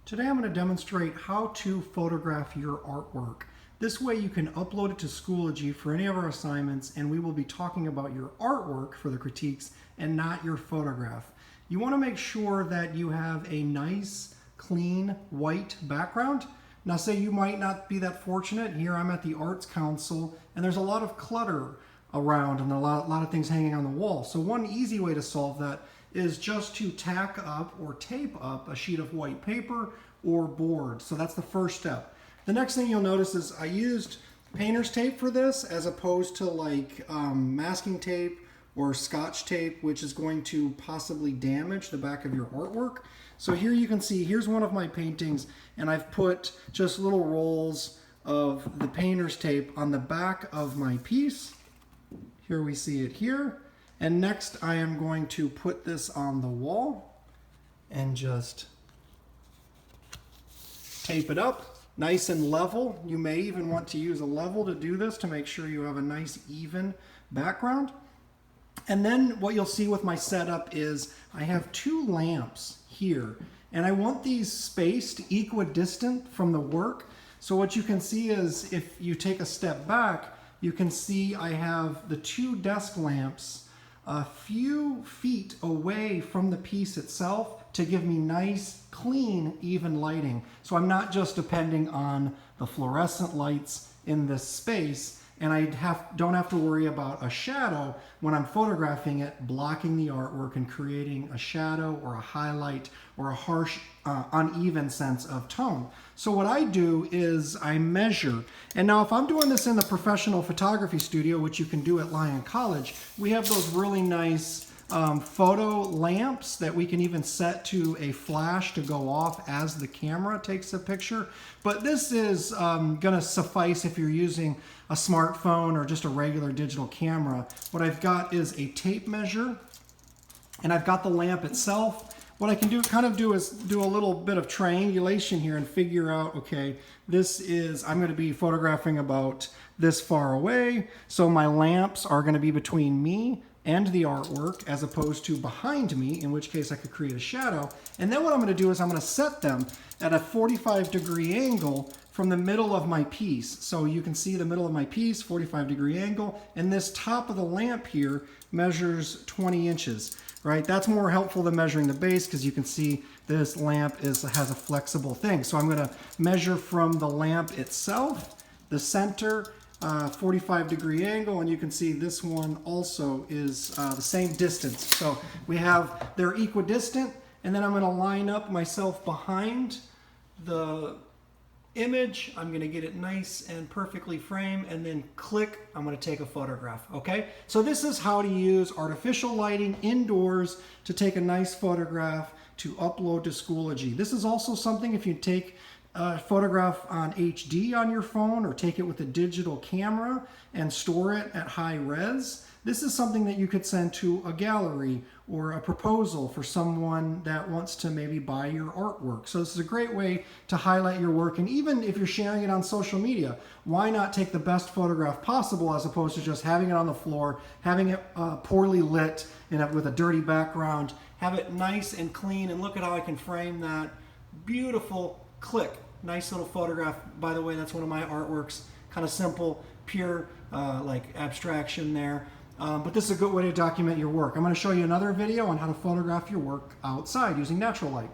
Today I'm going to demonstrate how to photograph your artwork. This way you can upload it to Schoology for any of our assignments, and we will be talking about your artwork for the critiques and not your photograph. You want to make sure that you have a nice, clean, white background. Now say you might not be that fortunate. Here I'm at the Arts Council and there's a lot of clutter around and a lot of things hanging on the wall. So one easy way to solve that is just to tack up or tape up a sheet of white paper or board. So that's the first step. The next thing you'll notice is I used painter's tape for this as opposed to like masking tape or scotch tape, which is going to possibly damage the back of your artwork. So here you can see, here's one of my paintings, and I've put just little rolls of the painter's tape on the back of my piece. Here we see it here. And next I am going to put this on the wall and just tape it up nice and level. You may even want to use a level to do this to make sure you have a nice even background. And then what you'll see with my setup is I have two lamps here, and I want these spaced equidistant from the work. So what you can see is if you take a step back, you can see I have the two desk lamps a few feet away from the piece itself to give me nice, clean, even lighting. So I'm not just depending on the fluorescent lights in this space, and I don't have to worry about a shadow when I'm photographing it, blocking the artwork and creating a shadow or a highlight or a harsh, uneven sense of tone. So what I do is I measure. And now if I'm doing this in the professional photography studio, which you can do at Lyon College, we have those really nice photo lamps that we can even set to a flash to go off as the camera takes a picture. But this is gonna suffice if you're using a smartphone or just a regular digital camera. What I've got is a tape measure, and I've got the lamp itself. What I can do is do a little bit of triangulation here and figure out, okay, I'm gonna be photographing about this far away, so my lamps are gonna be between me and the artwork as opposed to behind me, in which case I could create a shadow. And then what I'm gonna do is I'm gonna set them at a 45-degree angle from the middle of my piece. So you can see the middle of my piece, 45-degree angle, and this top of the lamp here measures 20 inches, right? That's more helpful than measuring the base because you can see this lamp has a flexible thing. So I'm gonna measure from the lamp itself, the center, 45-degree angle, and you can see this one also is the same distance. So they're equidistant, and then I'm going to line up myself behind the image. I'm going to get it nice and perfectly framed, and then click, I'm going to take a photograph. Okay, so this is how to use artificial lighting indoors to take a nice photograph to upload to Schoology. This is also something if you take photograph on HD on your phone or take it with a digital camera and store it at high res. This is something that you could send to a gallery or a proposal for someone that wants to maybe buy your artwork. So this is a great way to highlight your work, and even if you're sharing it on social media, why not take the best photograph possible as opposed to just having it on the floor, having it poorly lit with a dirty background. Have it nice and clean, and look at how I can frame that. Beautiful. Click. Nice little photograph. By the way, that's one of my artworks. Kind of simple, pure, like abstraction there. But this is a good way to document your work. I'm going to show you another video on how to photograph your work outside using natural light.